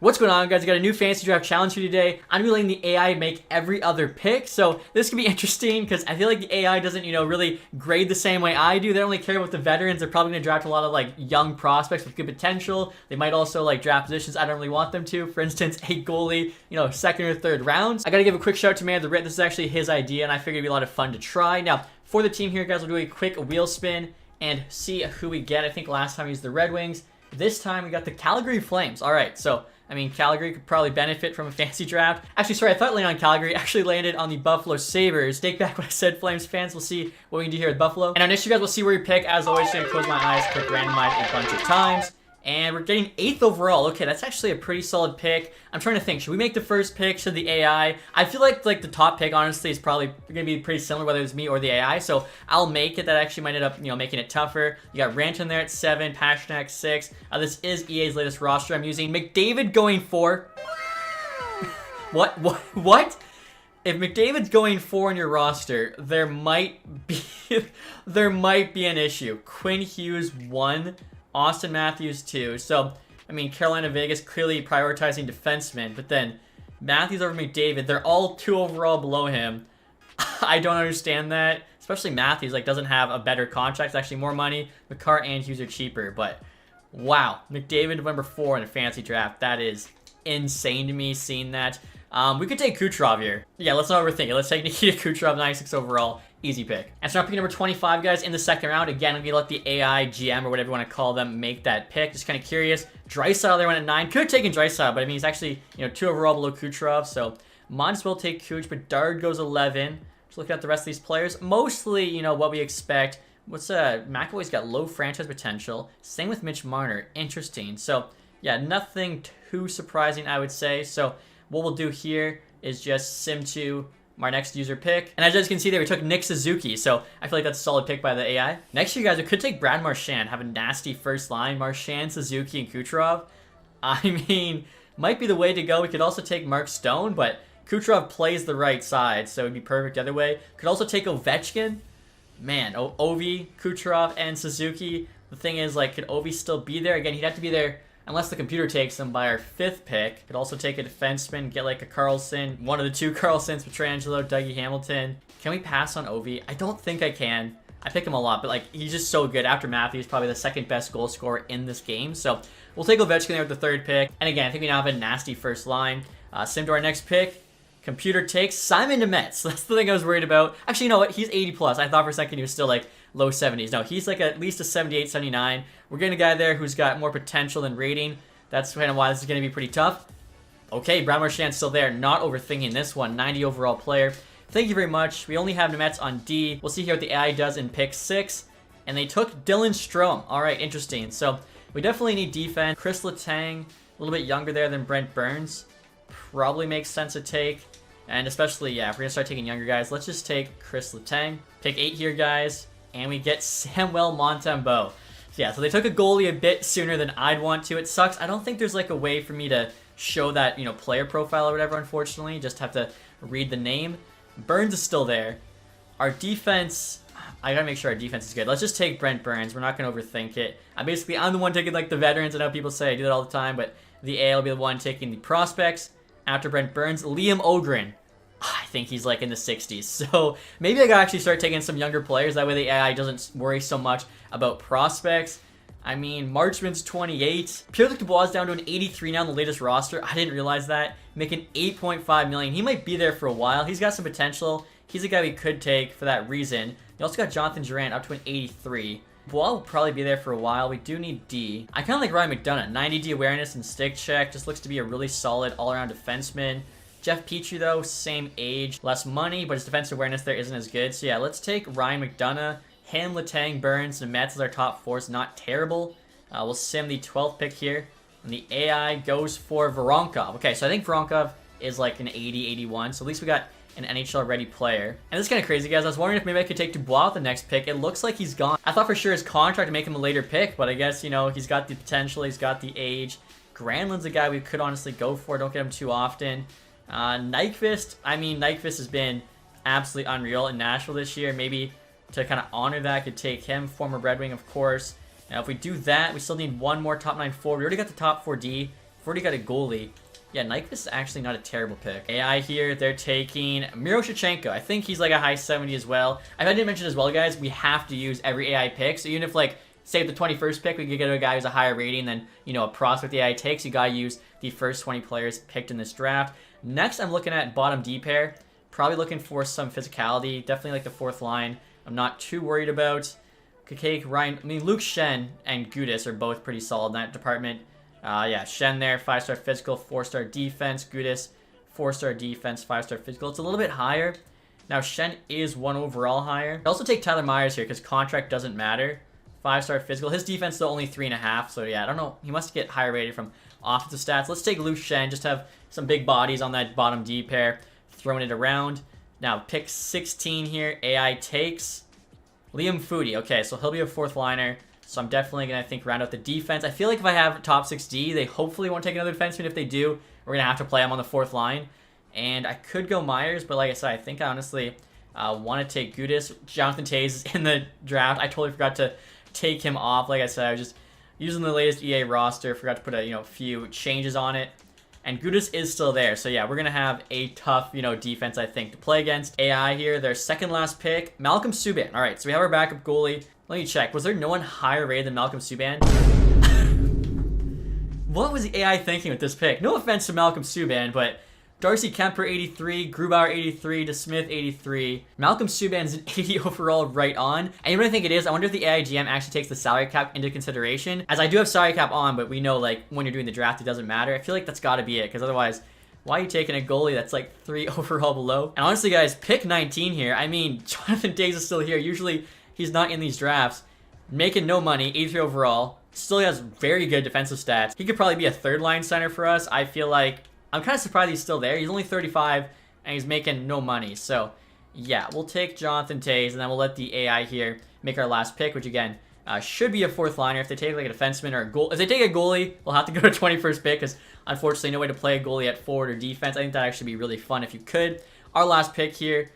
What's going on, guys? I got a new fantasy draft challenge for you today. I'm gonna be letting the AI make every other pick, so this could be interesting because I feel like the AI doesn't, really grade the same way I do. They only care about the veterans. They're probably gonna draft a lot of young prospects with good potential. They might also draft positions I don't really want them to. For instance, a goalie, second or third rounds. I gotta give a quick shout out to Man of the Writ. This is actually his idea, and I figured it'd be a lot of fun to try. Now, for the team here, guys, we'll do a quick wheel spin and see who we get. I think last time we used the Red Wings. This time we got the Calgary Flames. All right, so Calgary could probably benefit from a fancy draft. Actually, sorry, I thought landing on Calgary. Actually landed on the Buffalo Sabres. Take back what I said, Flames fans. We'll see what we can do here with Buffalo. And on next, you guys will see where you pick. As always, just gonna close my eyes, click randomize a bunch of times. And we're getting 8th overall. Okay, that's actually a pretty solid pick. I'm trying to think, should we make the first pick? Should the AI? I feel like the top pick, honestly, is probably going to be pretty similar, whether it's me or the AI. So I'll make it. That actually might end up, making it tougher. You got Ranton there at 7, Pastrnak 6. This is EA's latest roster I'm using. McDavid going 4. What? If McDavid's going 4 in your roster, there might be an issue. Quinn Hughes 1. Austin Matthews 2. So, Carolina, Vegas clearly prioritizing defensemen, but then Matthews over McDavid, they're all 2 overall below him. I don't understand that. Especially Matthews, doesn't have a better contract. It's actually more money. McCart and Hughes are cheaper, but wow. McDavid November 4 in a fancy draft. That is insane to me seeing that. We could take Kucherov here. Yeah, let's not overthink it. Let's take Nikita Kucherov, 96 overall. Easy pick. And so now picking number 25, guys, in the second round. Again, I'm going to let the AI, GM, or whatever you want to call them, make that pick. Just kind of curious. Draisaitl there went at 9. Could have taken Draisaitl, but he's actually, 2 overall below Kucherov. So might as well take Kuch. Bedard goes 11. Just looking at the rest of these players. Mostly, what we expect. McAvoy's got low franchise potential. Same with Mitch Marner. Interesting. So, yeah, nothing too surprising, I would say. So what we'll do here is just sim to our next user pick. And as you guys can see there, we took Nick Suzuki. So I feel like that's a solid pick by the AI. Next, you guys, we could take Brad Marchand. Have a nasty first line. Marchand, Suzuki, and Kucherov. Might be the way to go. We could also take Mark Stone, but Kucherov plays the right side, so it'd be perfect the other way. Could also take Ovechkin. Man, Ovi, Kucherov, and Suzuki. The thing is, could Ovi still be there? Again, he'd have to be there unless the computer takes him by our 5th pick. Could also take a defenseman, get a Carlson, one of the 2 Carlsons, Pietrangelo, Dougie Hamilton. Can we pass on Ovi? I don't think I can. I pick him a lot, but he's just so good. After Matthews, probably the 2nd best goal scorer in this game. So we'll take Ovechkin there with the 3rd pick. And again, I think we now have a nasty first line. Sim to our next pick. Computer takes Simon Demets. That's the thing I was worried about. Actually, you know what? He's 80 plus. I thought for a second he was still low 70s. No, he's at least a 78, 79. We're getting a guy there who's got more potential than rating. That's kind of why this is going to be pretty tough. Okay, Brad Marchand's still there. Not overthinking this one. 90 overall player. Thank you very much. We only have Nemets on D. We'll see here what the AI does in pick 6. And they took Dylan Strome. All right, interesting. So we definitely need defense. Chris Letang, a little bit younger there than Brent Burns. Probably makes sense to take. And especially, yeah, if we're going to start taking younger guys, let's just take Chris Letang. Pick 8 here, guys. And we get Samuel Montembeault. Yeah, so they took a goalie a bit sooner than I'd want to. It sucks. I don't think there's a way for me to show that, player profile or whatever, unfortunately. Just have to read the name. Burns is still there. Our defense, I gotta make sure our defense is good. Let's just take Brent Burns. We're not gonna overthink it. I'm the one taking the veterans. I know people say I do that all the time, but the AI will be the one taking the prospects. After Brent Burns, Liam Ogren. I think he's in the 60s. So maybe I gotta actually start taking some younger players. That way the AI doesn't worry so much about prospects. Marchman's 28. Pierre-Luc Dubois is down to an 83 now in the latest roster. I didn't realize that. Making $8.5 million. He might be there for a while. He's got some potential. He's a guy we could take for that reason. You also got Jonathan Durant up to an 83. Dubois will probably be there for a while. We do need D. I kind of like Ryan McDonough. 90 D awareness and stick check. Just looks to be a really solid all-around defenseman. Jeff Petrie, though, same age, less money, but his defensive awareness there isn't as good. So yeah, let's take Ryan McDonough. Ham, Letang, Burns, and Mets as our top 4 is not terrible. We'll sim the 12th pick here. And the AI goes for Voronkov. Okay, so I think Voronkov is an 80, 81. So at least we got an NHL-ready player. And this is kind of crazy, guys. I was wondering if maybe I could take Dubois with the next pick. It looks like he's gone. I thought for sure his contract would make him a later pick, but I guess, he's got the potential. He's got the age. Granlund's a guy we could honestly go for. Don't get him too often. Nyquist, Nyquist has been absolutely unreal in Nashville this year. Maybe to kind of honor that, I could take him. Former Red Wing, of course. Now, if we do that, we still need one more top 9 forward. We already got the top 4D. We've already got a goalie. Yeah, Nyquist is actually not a terrible pick. AI here, they're taking Miroshnichenko. I think he's like a high 70 as well. I didn't mention as well, guys, we have to use every AI pick. So even if, like, say the 21st pick, we could get a guy who's a higher rating than, you know, a prospect the AI takes. You gotta use the first 20 players picked in this draft. Next, I'm looking at bottom D pair. Probably looking for some physicality. Definitely like the fourth line. I'm not too worried about. Kakaik, Ryan, I mean, Luke Shen and Gudis are both pretty solid in that department. Yeah, Shen there, 5-star physical, 4-star defense. Gudis, 4-star defense, 5-star physical. It's a little bit higher. Now, Shen is 1 overall higher. I also take Tyler Myers here because contract doesn't matter. 5-star physical. His defense is only 3.5, so yeah, I don't know. He must get higher rated from offensive stats. Let's take Luke Shen, just have some big bodies on that bottom D pair, throwing it around. Now, pick 16 here. AI takes Liam Foudy. Okay, so he'll be a fourth liner. So I'm definitely going to think round out the defense. I feel like if I have top 6D, they hopefully won't take another defenseman. If they do, we're going to have to play him on the fourth line. And I could go Myers, but like I said, I think I honestly want to take Gudis. Jonathan Toews is in the draft. I totally forgot to take him off. Like I said, I was just using the latest EA roster. Forgot to put a few changes on it. And Gudis is still there. So yeah, we're going to have a tough, defense, I think, to play against. AI here, their second last pick, Malcolm Subban. All right, so we have our backup goalie. Let me check. Was there no one higher rated than Malcolm Subban? What was the AI thinking with this pick? No offense to Malcolm Subban, but Darcy Kemper, 83, Grubauer, 83, DeSmith, 83. Malcolm Subban's an 80 overall right on. And you know what I think it is? I wonder if the AI GM actually takes the salary cap into consideration. As I do have salary cap on, but we know, like, when you're doing the draft, it doesn't matter. I feel like that's got to be it, because otherwise, why are you taking a goalie that's like 3 overall below? And honestly, guys, pick 19 here. I mean, Jonathan Toews is still here. Usually, he's not in these drafts. Making no money, 83 overall. Still has very good defensive stats. He could probably be a third-line center for us. I feel like I'm kind of surprised he's still there. He's only 35, and he's making no money. So, yeah, we'll take Jonathan Toews, and then we'll let the AI here make our last pick, which, again, should be a fourth liner. If they take, like, a defenseman or a goal, if they take a goalie, we'll have to go to 21st pick, because, unfortunately, no way to play a goalie at forward or defense. I think that'd actually be really fun if you could. Our last pick here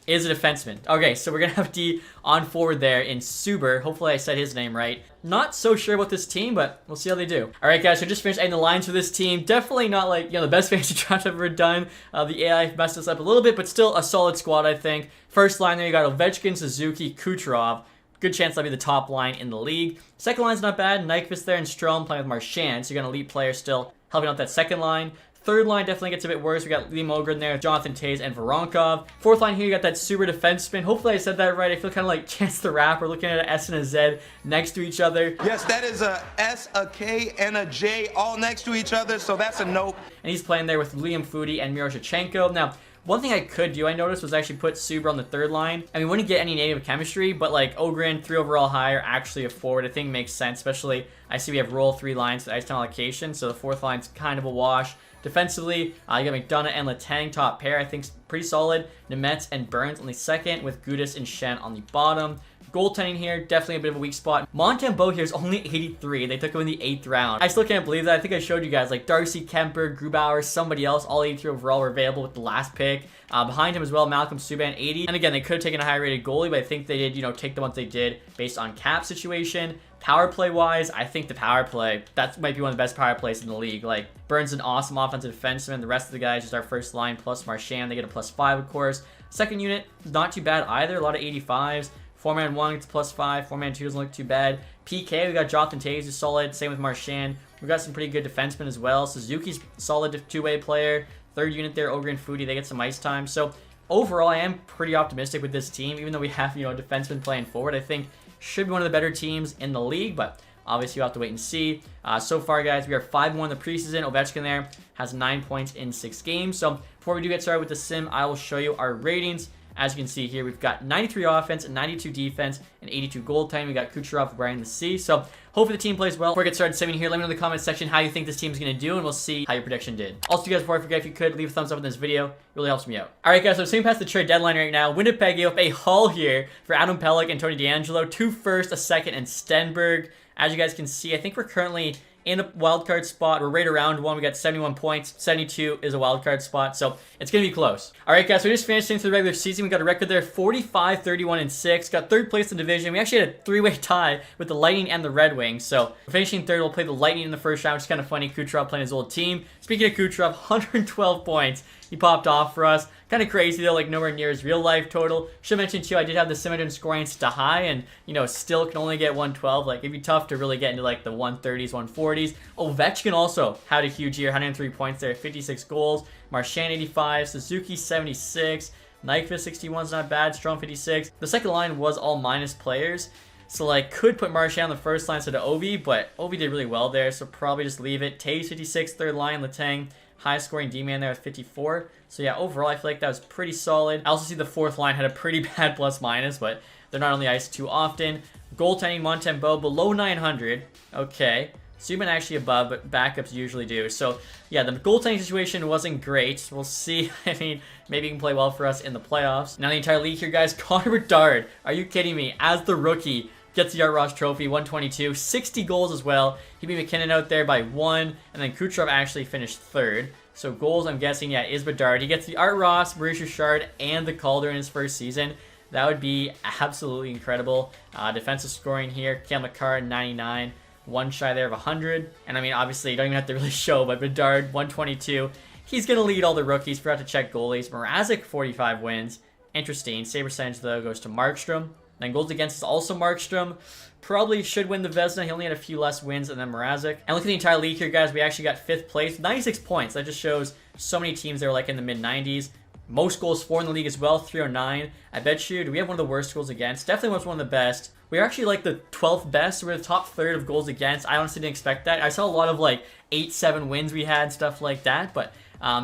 is a defenseman. Okay, so we're going to have D on forward there in Suber. Hopefully I said his name right. Not so sure about this team, but we'll see how they do. All right, guys, so just finished adding the lines for this team. Definitely not like, the best fantasy draft I've ever done. The AI messed us up a little bit, but still a solid squad, I think. First line there, you got Ovechkin, Suzuki, Kucherov. Good chance that'll be the top line in the league. Second line's not bad. Nyquist there and Strome playing with Marchand. So you got an elite player still helping out that second line. Third line definitely gets a bit worse. We got Liam Ogren there, Jonathan Toews, and Voronkov. Fourth line here, you got that super defenseman. Hopefully I said that right. I feel kind of like Chance the Rapper looking at an S and a Z next to each other. Yes, that is a S, a K, and a J all next to each other, so that's a nope. And he's playing there with Liam Foudy and Miroshnichenko. Now, one thing I could do, I noticed, was actually put Suber on the third line. And we wouldn't get any native chemistry, but like Ogren, 3 overall higher, actually a forward, I think makes sense, especially I see we have roll 3 lines to ice time allocation, so the fourth line's kind of a wash. Defensively, you got McDonough and Letang top pair, I think pretty solid. Nemetz and Burns on the second, with Gudis and Shen on the bottom. Goaltending here, definitely a bit of a weak spot. Montembeault here is only 83. They took him in the 8th round. I still can't believe that. I think I showed you guys, like Darcy Kemper, Grubauer, somebody else, all 83 overall were available with the last pick. Behind him as well, Malcolm Subban, 80. And again, they could have taken a high rated goalie, but I think they did, take the ones they did based on cap situation. Power play wise, I think the power play, that might be one of the best power plays in the league. Like, Burns an awesome offensive defenseman. The rest of the guys, just our first line plus Marchand. They get a +5, of course. Second unit, not too bad either. A lot of 85s. 4-man 1 gets +5. 4-man 2 doesn't look too bad. PK, we got Jonathan Toews, who's solid. Same with Marchand. We got some pretty good defensemen as well. Suzuki's solid two-way player. Third unit there, Ogre and Foudy, they get some ice time. So overall, I am pretty optimistic with this team, even though we have, a defenseman playing forward. I think should be one of the better teams in the league, but obviously, you'll have to wait and see. So far, guys, we are 5-1 in the preseason. Ovechkin there has 9 points in 6 games. So before we do get started with the sim, I will show you our ratings. As you can see here, we've got 93 offense, 92 defense, and 82 goaltending. We got Kucherov wearing the C. So hopefully the team plays well. Before we get started simming here, let me know in the comment section how you think this team's going to do, and we'll see how your prediction did. Also, guys, before I forget, if you could, leave a thumbs up on this video. It really helps me out. All right, guys, so seeing past the trade deadline right now, Winnipeg gave up a haul here for Adam Pelech and Tony DeAngelo. 2 firsts, a second, and Stenberg. As you guys can see, I think we're currently in a wildcard spot. We're right around 1. We got 71 points. 72 is a wildcard spot, so it's going to be close. All right, guys, so we just finished into the regular season. We got a record there, 45, 31, and 6. Got third place in the division. We actually had a 3-way tie with the Lightning and the Red Wings. So finishing third, we'll play the Lightning in the first round, which is kind of funny. Kucherov playing his old team. Speaking of Kucherov, 112 points. He popped off for us. Kind of crazy though, like nowhere near his real life total. Should mention too, I did have the Simonton scoring to high, and still can only get 112. Like it'd be tough to really get into like the 130s, 140s. Ovechkin also had a huge year, 103 points there, 56 goals. Marchand 85, Suzuki 76, Nyquist 61 is not bad, Strong 56. The second line was all minus players. So, like, could put Marchand on the first line instead of Ovi, but Ovi did really well there, so probably just leave it. Taves 56, third line, Letang, high-scoring D-man there with 54. So, yeah, overall, I feel like that was pretty solid. I also see the fourth line had a pretty bad plus-minus, but they're not on the ice too often. Goaltending, Montembeault below 900. Okay. Subban actually above, but backups usually do. So, yeah, the goaltending situation wasn't great. We'll see. I mean, maybe he can play well for us in the playoffs. Now, the entire league here, guys. Connor Bedard. Are you kidding me? As the rookie, gets the Art Ross Trophy, 122, 60 goals as well. He beat McKinnon out there by 1, and then Kucherov actually finished third. So goals, I'm guessing, yeah, is Bedard. He gets the Art Ross, Maurice Richard, and the Calder in his first season. That would be absolutely incredible. Defensive scoring here, Cale Makar, 99. One shy there of 100. And I mean, obviously, you don't even have to really show, but Bedard, 122. He's going to lead all the rookies. Forgot to check goalies. Mrazek, 45 wins. Interesting. Save percentage, though, goes to Markstrom. Then goals against is also Markstrom. Probably should win the Vezina. He only had a few less wins than Mrazek. And look at the entire league here, guys. We actually got 5th place. 96 points. That just shows so many teams that are like in the mid-90s. Most goals for in the league as well, 309. I bet you, do we have one of the worst goals against? Definitely one of the best. We're actually like the 12th best. We're the top third of goals against. I honestly didn't expect that. I saw a lot of like 8-7 wins we had, stuff like that. But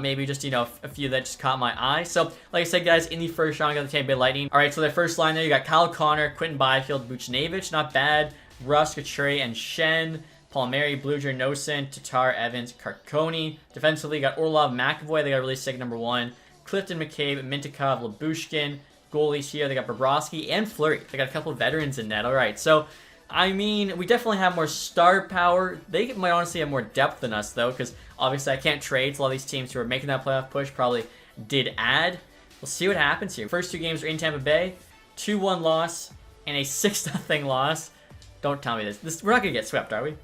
maybe just, a few that just caught my eye. So, like I said, guys, in the first round, I got the Tampa Bay Lightning. All right, so the first line there, you got Kyle Connor, Quinton Byfield, Buchnevich, not bad. Russ, Couturier, and Shen. Palmieri, Bluger, Nosen, Tatar, Evans, Carconi. Defensively, you got Orlov, McAvoy. They got really sick #1. Clifton, McCabe, Mintyukov, Labushkin. Goalies here, they got Bobrovsky and Fleury. They got a couple of veterans in net. All right, so, I mean, we definitely have more star power. They might honestly have more depth than us, though, because obviously I can't trade. So a lot of these teams who are making that playoff push probably did add. We'll see what happens here. First 2 games are in Tampa Bay. 2-1 loss and a 6-0 loss. Don't tell me this. We're not going to get swept, are we?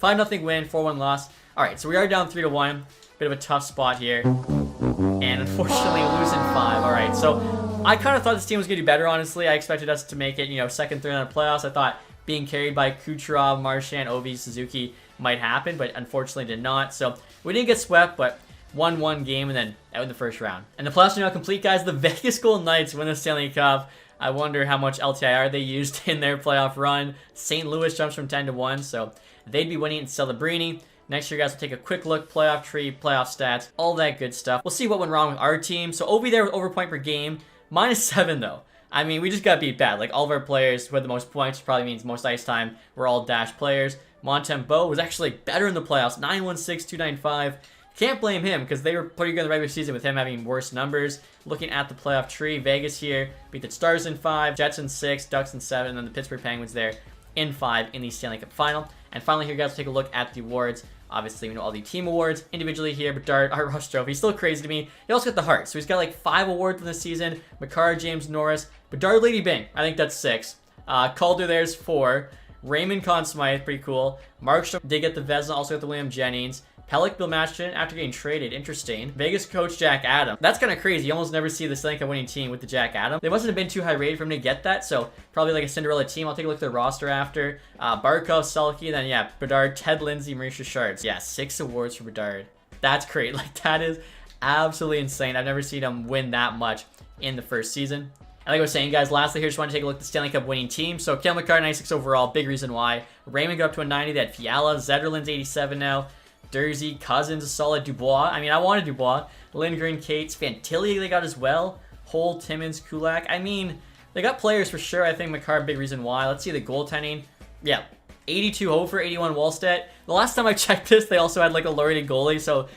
5-0 win, 4-1 loss. All right, so we are down 3-1. Bit of a tough spot here. And unfortunately, losing 5. All right, so I kind of thought this team was going to do better, honestly. I expected us to make it, second, third in the playoffs. I thought being carried by Kucherov, Marchand, Ovi, Suzuki might happen, but unfortunately did not. So we didn't get swept, but 1-1 game and then out in the first round. And the playoffs are now complete, guys. The Vegas Golden Knights win the Stanley Cup. I wonder how much LTIR they used in their playoff run. St. Louis jumps from 10-1, so they'd be winning in Celebrini. Next year, guys, we'll take a quick look, playoff tree, playoff stats, all that good stuff. We'll see what went wrong with our team. So Ovi there with over point per game. -7, though. I mean, we just got beat bad. Like, all of our players who had the most points, probably means most ice time, were all dash players. Montembeault was actually better in the playoffs, 916, 295. Can't blame him, because they were pretty good in the regular season with him having worse numbers. Looking at the playoff tree, Vegas here beat the Stars in 5, Jets in 6, Ducks in 7, and then the Pittsburgh Penguins there in 5 in the Stanley Cup Final. And finally here, guys, we'll take a look at the awards. Obviously, we know all the team awards individually here. Bedard, Art Ross Trophy. He's still crazy to me. He also got the Hart. So he's got like 5 awards from this season. Makar, James Norris. Bedard, Lady Byng. I think that's 6. Calder, there's 4. Raymond Conn Smythe, pretty cool. Markstrom did get the Vezina, also got the William Jennings. Pellick, Bill Masterton, after getting traded. Interesting. Vegas coach Jack Adams. That's kind of crazy. You almost never see the Stanley Cup winning team with the Jack Adams. They mustn't have been too high rated for him to get that, so probably like a Cinderella team. I'll take a look at their roster after. Barkov, Selke, then yeah, Bedard, Ted Lindsay, Maurice Richard. Yeah, 6 awards for Bedard. That's great. Like, that is absolutely insane. I've never seen him win that much in the first season. And like I was saying, guys, lastly here, just want to take a look at the Stanley Cup winning team. So, Cale Makar, 96 overall. Big reason why. Raymond got up to a 90. They had Fiala. Zetterlund's 87 now. Dursey, Cousins, a solid. Dubois. I mean, I wanted Dubois. Lindgren, Cates, Fantilli they got as well. Hole, Timmins, Kulak. I mean, they got players for sure. I think Makar, big reason why. Let's see the goaltending. Yeah, 82 Hofer, 81 Wallstedt. The last time I checked this, they also had like a low-rated goalie. So,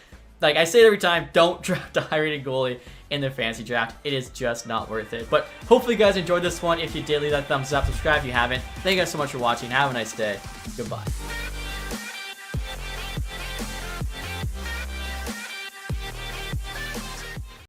like I say it every time, don't draft a high-rated goalie in the fantasy draft. It is just not worth it. But hopefully you guys enjoyed this one. If you did, leave that thumbs up. Subscribe if you haven't. Thank you guys so much for watching. Have a nice day. Goodbye.